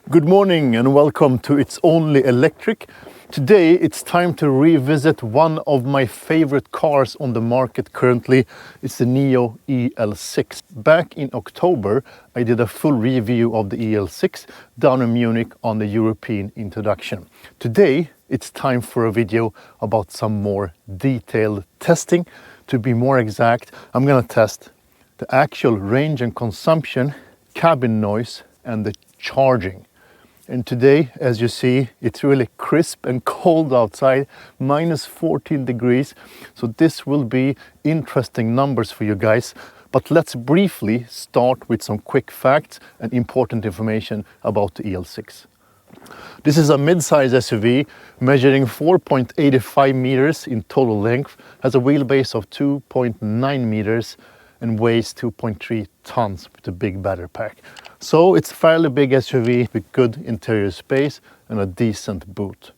Good morning and welcome to It's Only Electric. Today it's time to revisit one of my favorite cars on the market currently. It's the Nio EL6. Back in October I did a full review of the EL6 down in Munich on the European introduction. Today it's time for a video about some more detailed testing. To be more exact, I'm gonna test the actual range and consumption, cabin noise and the charging. And today, as you see, it's really crisp and cold outside, minus 14 degrees. So this will be interesting numbers for you guys. But let's briefly start with some quick facts and important information about the EL6. This is a mid-size SUV measuring 4.85 meters in total length, has a wheelbase of 2.9 meters and weighs 2.3 tons with a big battery pack. So it's a fairly big SUV with good interior space and a decent boot.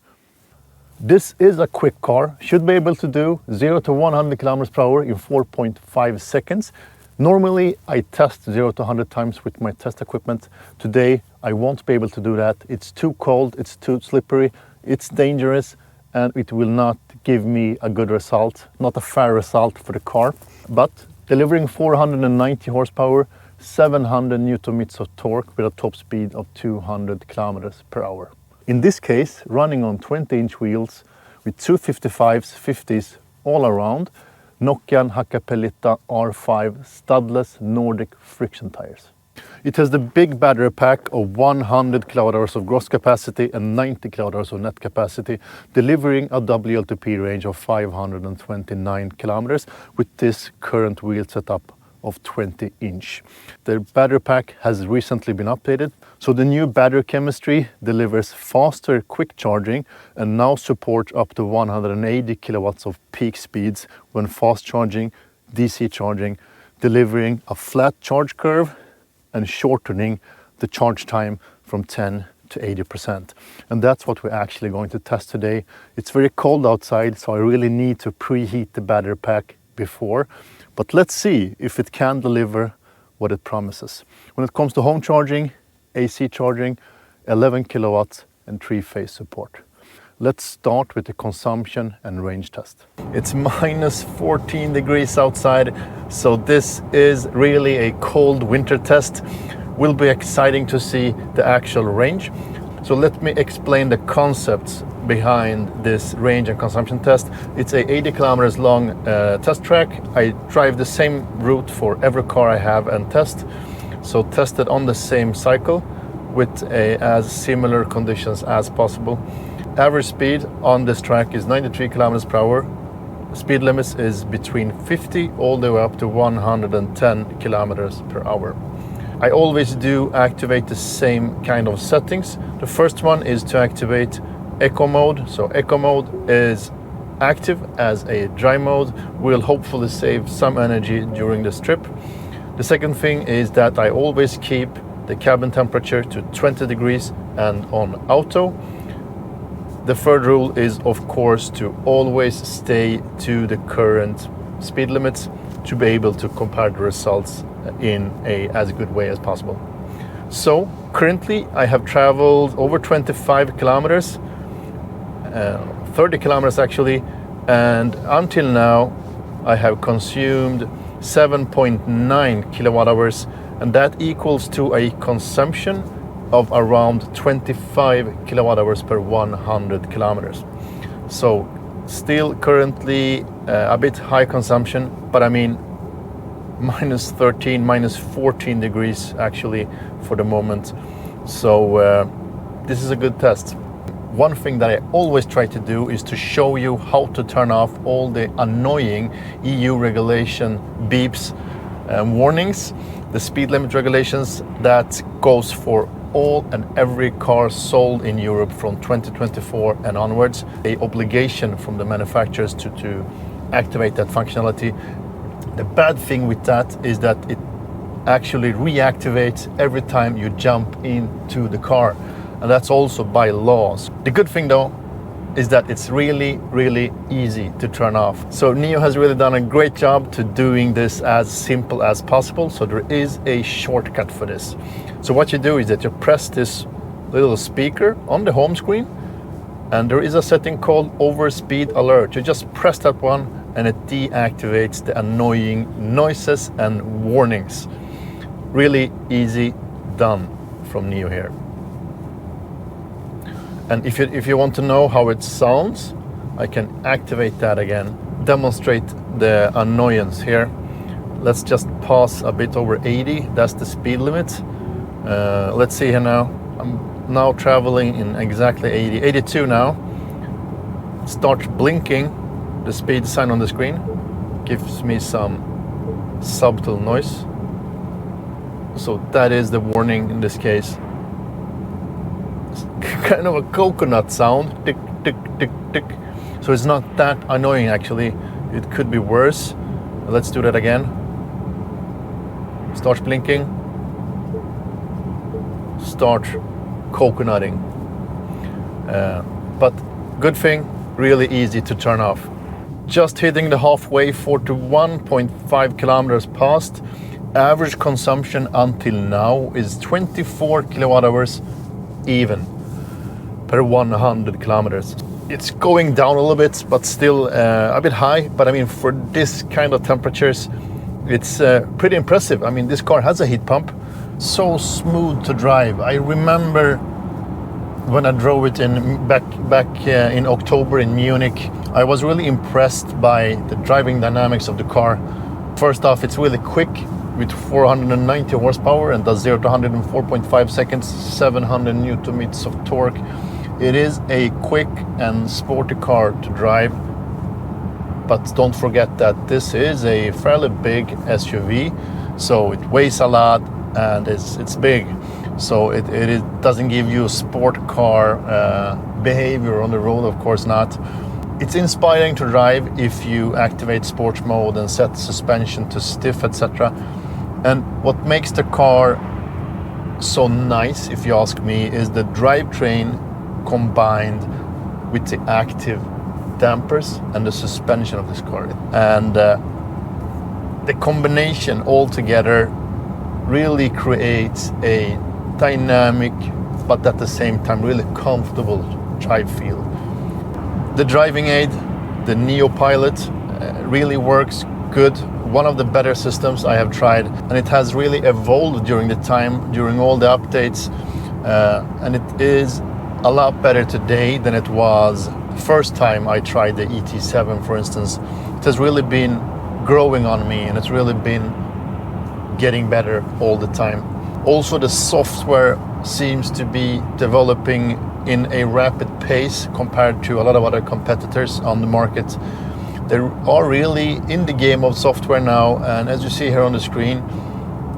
This is a quick car, should be able to do 0 to 100 kilometers per hour in 4.5 seconds. Normally I test 0 to 100 times with my test equipment. Today I won't be able to do that. It's too cold, it's too slippery, it's dangerous and it will not give me a good result, not a fair result for the car. But delivering 490 horsepower, 700 Nm of torque with a top speed of 200 kilometers per hour. In this case, running on 20-inch wheels with 255s, 50s all around, Nokian Hakkapeliitta R5 studless Nordic friction tires. It has the big battery pack of 100 kWh of gross capacity and 90 kWh of net capacity, delivering a WLTP range of 529 kilometers with this current wheel setup of 20-inch. The battery pack has recently been updated, so the new battery chemistry delivers faster quick charging and now supports up to 180 kilowatts of peak speeds when fast charging, DC charging, delivering a flat charge curve and shortening the charge time from 10 to 80%. And that's what we're actually going to test today. It's very cold outside, so I really need to preheat the battery pack before. But let's see if it can deliver what it promises. When it comes to home charging, AC charging, 11 kilowatts and 3-phase support. Let's start with the consumption and range test. It's minus 14 degrees outside, so this is really a cold winter test. Will be exciting to see the actual range. So let me explain the concepts behind this range and consumption test. It's a 80 kilometers long test track. I drive the same route for every car I have and test. So tested on the same cycle with as similar conditions as possible. Average speed on this track is 93 kilometers per hour. Speed limits is between 50 all the way up to 110 kilometers per hour. I always do activate the same kind of settings. The first one is to activate Eco mode. So Eco mode is active as a dry mode, will hopefully save some energy during this trip. The second thing is that I always keep the cabin temperature to 20 degrees and on auto. The third rule is of course to always stay to the current speed limits to be able to compare the results in as good way as possible. So currently I have traveled over 25 kilometers, 30 kilometers actually, and until now I have consumed 7.9 kilowatt hours, and that equals to a consumption of around 25 kilowatt hours per 100 kilometers. So still currently a bit high consumption, but I mean minus 13, minus 14 degrees actually for the moment. So this is a good test. One thing that I always try to do is to show you how to turn off all the annoying EU regulation beeps and warnings. The speed limit regulations that goes for all and every car sold in Europe from 2024 and onwards. A obligation from the manufacturers to activate that functionality. The bad thing with that is that it actually reactivates every time you jump into the car, and that's also by laws. The good thing though is that it's really easy to turn off. So Nio has really done a great job to doing this as simple as possible. So there is a shortcut for this. So what you do is that you press this little speaker on the home screen, and there is a setting called overspeed alert. You just press that one and it deactivates the annoying noises and warnings. Really easy done from Nio here. And if you want to know how it sounds, I can activate that again, demonstrate the annoyance here. Let's just pass a bit over 80, that's the speed limit. Let's see here now. I'm now traveling in exactly 80, 82 now. Starts blinking, the speed sign on the screen gives me some subtle noise. So that is the warning in this case. It's kind of a coconut sound, tick, tick, tick, tick. So it's not that annoying actually, it could be worse. Let's do that again. Starts blinking, start coconutting. But good thing, really easy to turn off. Just hitting the halfway, 41.5 kilometers past. Average consumption until now is 24 kilowatt hours even per 100 kilometers. It's going down a little bit, but still a bit high. But I mean, for this kind of temperatures, it's pretty impressive. I mean, this car has a heat pump, so smooth to drive. I remember when I drove it back in October in Munich, I was really impressed by the driving dynamics of the car. First off, it's really quick with 490 horsepower and does 0 to 100 in 4.5 seconds, 700 Newton meters of torque. It is a quick and sporty car to drive, but don't forget that this is a fairly big SUV, so it weighs a lot and it's big. So it doesn't give you sport car behavior on the road, of course not. It's inspiring to drive if you activate sports mode and set suspension to stiff, etc. And what makes the car so nice, if you ask me, is the drivetrain combined with the active dampers and the suspension of this car. And the combination altogether really creates a dynamic, but at the same time really comfortable drive feel. The driving aid, the Nio Pilot, really works good. One of the better systems I have tried, and it has really evolved during the time, during all the updates, and it is a lot better today than it was the first time I tried the ET7, for instance. It has really been growing on me, and it's really been getting better all the time. Also, the software seems to be developing in a rapid pace compared to a lot of other competitors on the market. They are really in the game of software now, and as you see here on the screen,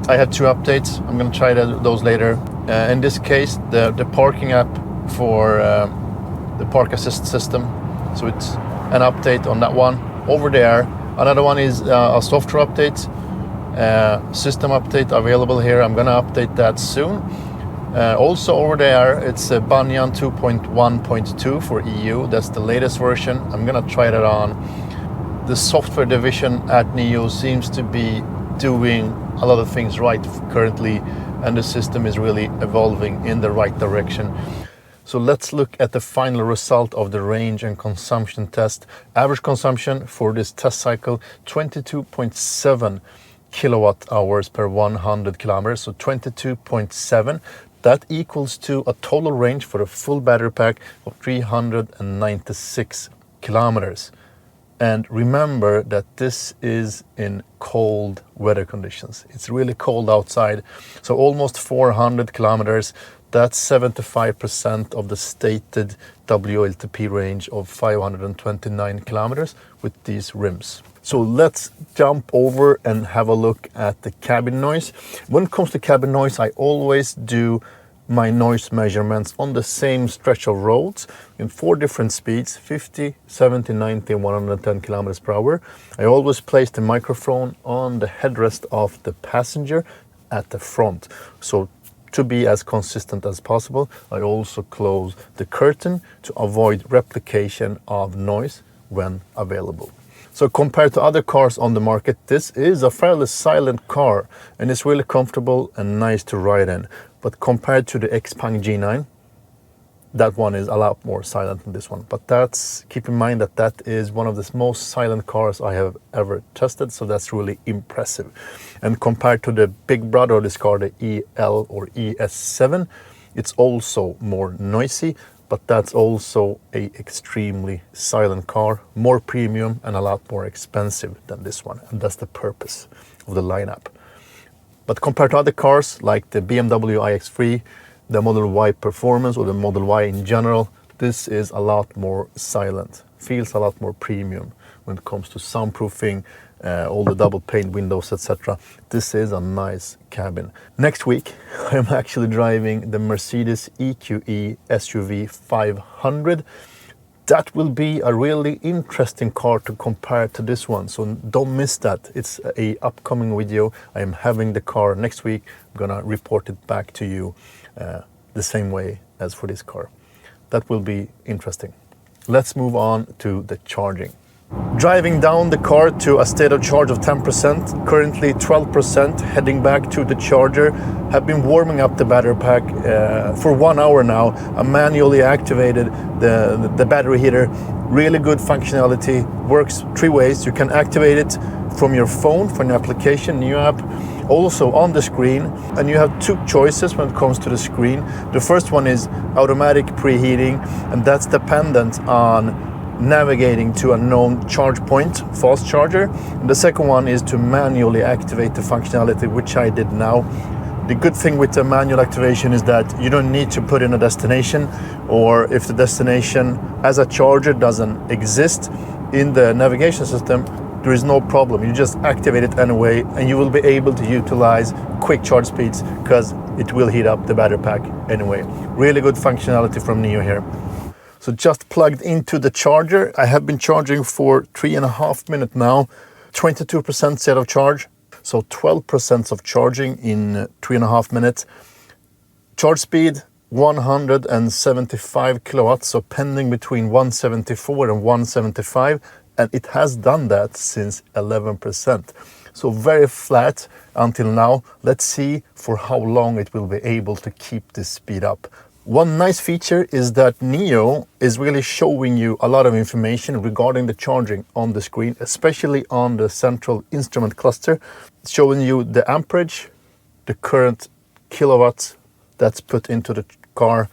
I have 2 updates. I'm going to try those later. In this case, the parking app for the park assist system. So it's an update on that one. Over there, another one is a software update, system update available here. I'm going to update that soon. Also over there, it's a Banyan 2.1.2 for EU. That's the latest version. I'm going to try that on. The software division at Nio seems to be doing a lot of things right currently, and the system is really evolving in the right direction. So let's look at the final result of the range and consumption test. Average consumption for this test cycle, 22.7 kilowatt hours per 100 kilometers. So 22.7. That equals to a total range for a full battery pack of 396 kilometers. And remember that this is in cold weather conditions. It's really cold outside. So almost 400 kilometers. That's 75% of the stated WLTP range of 529 kilometers with these rims. So let's jump over and have a look at the cabin noise. When it comes to cabin noise, I always do my noise measurements on the same stretch of roads in 4 different speeds, 50, 70, 90, and 110 kilometers per hour. I always place the microphone on the headrest of the passenger at the front. So to be as consistent as possible, I also close the curtain to avoid replication of noise when available. So compared to other cars on the market, this is a fairly silent car, and it's really comfortable and nice to ride in. But compared to the Xpeng G9, that one is a lot more silent than this one. But that's, keep in mind that that is one of the most silent cars I have ever tested, so that's really impressive. And compared to the big brother of this car, the EL or ES7, it's also more noisy, but that's also a extremely silent car, more premium and a lot more expensive than this one, and that's the purpose of the lineup. But compared to other cars like the BMW iX3, the Model Y Performance or the Model Y in general, this is a lot more silent, feels a lot more premium when it comes to soundproofing, all the double pane windows, etc. This is a nice cabin. Next week, I'm actually driving the Mercedes EQE SUV 500. That will be a really interesting car to compare to this one, so don't miss that. It's a upcoming video. I am having the car next week. I'm gonna report it back to you the same way as for this car. That will be interesting. Let's move on to the charging. Driving down the car to a state of charge of 10%, currently 12%, heading back to the charger. Have been warming up the battery pack for 1 hour now. I manually activated the battery heater. Really good functionality, works 3 ways. You can activate it from your phone, from the application, Nio app, also on the screen, and you have 2 choices when it comes to the screen. The first one is automatic preheating, and that's dependent on navigating to a known charge point, fast charger. And the second one is to manually activate the functionality, which I did now. The good thing with the manual activation is that you don't need to put in a destination, or if the destination as a charger doesn't exist in the navigation system, there is no problem. You just activate it anyway, and you will be able to utilize quick charge speeds because it will heat up the battery pack anyway. Really good functionality from Nio here. So just plugged into the charger. I have been charging for 3.5 minutes now, 22% state of charge. So 12% of charging in 3.5 minutes. Charge speed 175 kilowatts, so pending between 174 and 175. And it has done that since 11%. So very flat until now. Let's see for how long it will be able to keep this speed up. One nice feature is that Nio is really showing you a lot of information regarding the charging on the screen, especially on the central instrument cluster. It's showing you the amperage, the current kilowatts that's put into the car,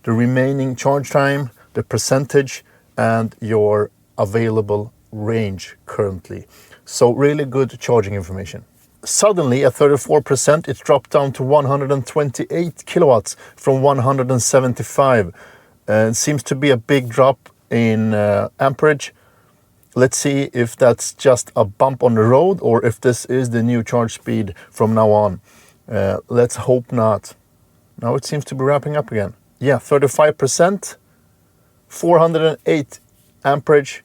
the remaining charge time, the percentage, and your available range currently. So really good charging information. Suddenly at 34%, it dropped down to 128 kilowatts from 175. It seems to be a big drop in amperage. Let's see if that's just a bump on the road or if this is the new charge speed from now on. Let's hope not. Now it seems to be wrapping up again. Yeah, 35%, 408 amperage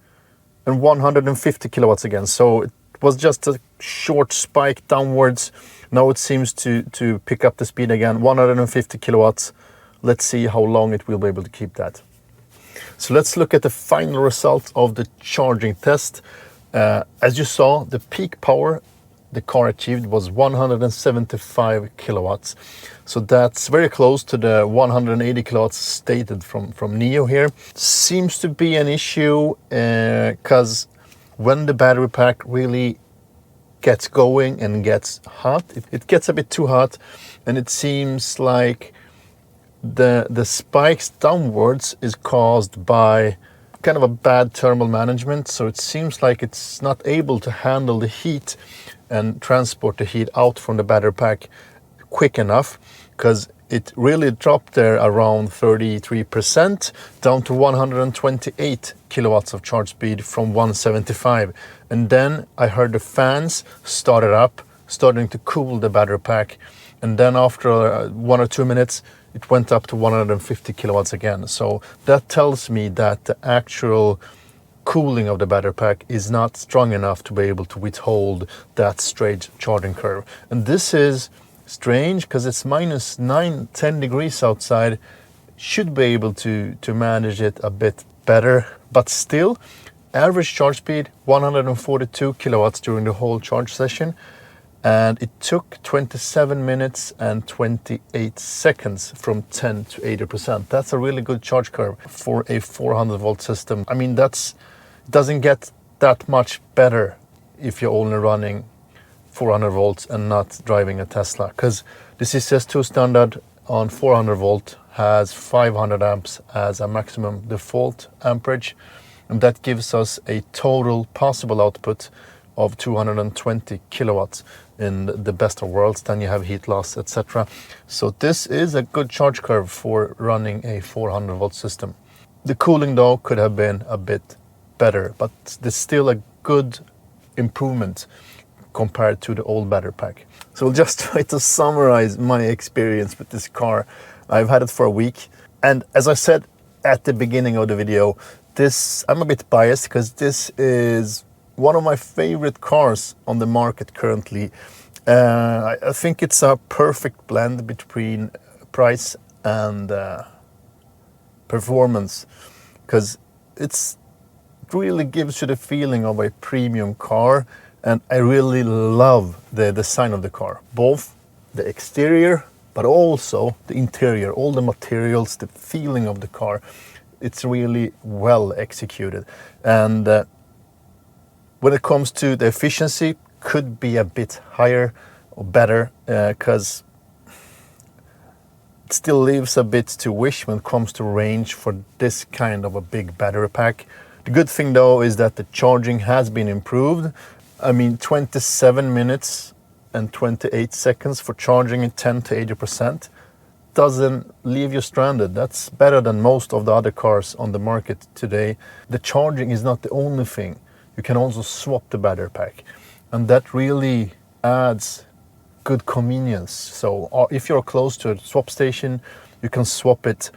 and 150 kilowatts again. So it was just a short spike downwards. Now it seems to pick up the speed again, 150 kilowatts. Let's see how long it will be able to keep that. So let's look at the final result of the charging test. As you saw, the peak power the car achieved was 175 kilowatts. So that's very close to the 180 kilowatts stated from Nio here. Seems to be an issue because when the battery pack really gets going and gets hot, it gets a bit too hot, and it seems like the spikes downwards is caused by kind of a bad thermal management. So it seems like it's not able to handle the heat and transport the heat out from the battery pack quick enough, because it really dropped there around 33% down to 128 kilowatts of charge speed from 175. And then I heard the fans started up, starting to cool the battery pack. And then after 1 or 2 minutes, it went up to 150 kilowatts again. So that tells me that the actual cooling of the battery pack is not strong enough to be able to withhold that straight charging curve. And this is strange because it's minus 9-10 degrees outside. Should be able to manage it a bit better, but still average charge speed 142 kilowatts during the whole charge session. and it took 27 minutes and 28 seconds from 10 to 80%. That's a really good charge curve for a 400 volt system. I mean, doesn't get that much better if you're only running 400 volts and not driving a Tesla, because the CCS2 standard on 400 volt has 500 amps as a maximum default amperage, and that gives us a total possible output of 220 kilowatts in the best of worlds. Then you have heat loss, etc. So this is a good charge curve for running a 400 volt system. The cooling though could have been a bit better, but there's still a good improvement compared to the old battery pack. So we'll just try to summarize my experience with this car. I've had it for a week, and as I said at the beginning of the video, I'm a bit biased because this is one of my favorite cars on the market currently. I think it's a perfect blend between price and performance, because it really gives you the feeling of a premium car, and I really love the design of the car, both the exterior but also the interior, all the materials, the feeling of the car. It's really well executed, and when it comes to the efficiency, could be a bit higher or better, because it still leaves a bit to wish when it comes to range for this kind of a big battery pack. The good thing though is that the charging has been improved. I mean, 27 minutes and 28 seconds for charging at 10 to 80% doesn't leave you stranded. That's better than most of the other cars on the market today. The charging is not the only thing. You can also swap the battery pack, and that really adds good convenience. So if you're close to a swap station, you can swap it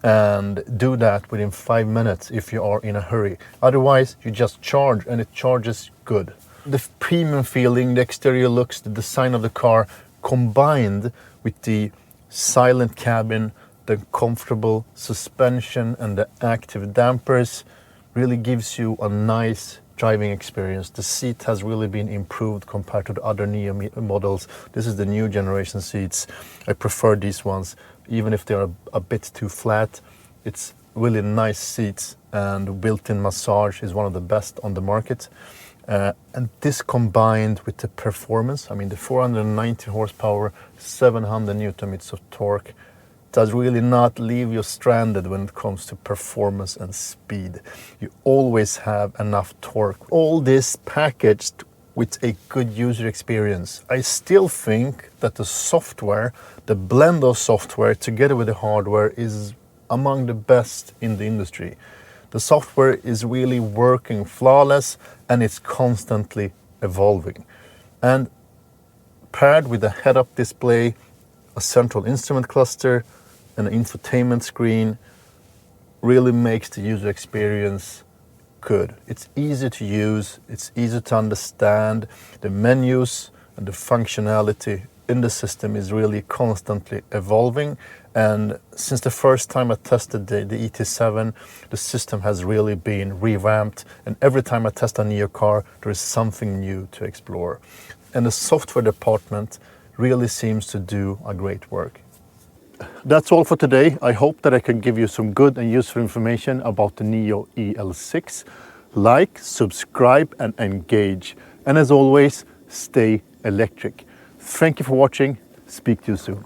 and do that within 5 minutes if you are in a hurry. Otherwise, you just charge and it charges good. The premium feeling, the exterior looks, the design of the car, combined with the silent cabin, the comfortable suspension and the active dampers, really gives you a nice driving experience. The seat has really been improved compared to the other Nio models. This is the new generation seats. I prefer these ones, even if they are a bit too flat. It's really nice seats, and built-in massage is one of the best on the market. And this combined with the performance, I mean the 490 horsepower, 700 newton meters of torque, does really not leave you stranded when it comes to performance and speed. You always have enough torque. All this packaged with a good user experience. I still think that the software, the blend of software together with the hardware, is among the best in the industry. The software is really working flawless, and it's constantly evolving. And paired with a head-up display, a central instrument cluster, and an infotainment screen, really makes the user experience good. It's easy to use, it's easy to understand. The menus and the functionality in the system is really constantly evolving. And since the first time I tested the ET7, the system has really been revamped. And every time I test a Nio car, there is something new to explore. And the software department really seems to do a great work. That's all for today. I hope that I can give you some good and useful information about the Nio EL6. Like, subscribe and engage. And as always, stay electric. Thank you for watching. Speak to you soon.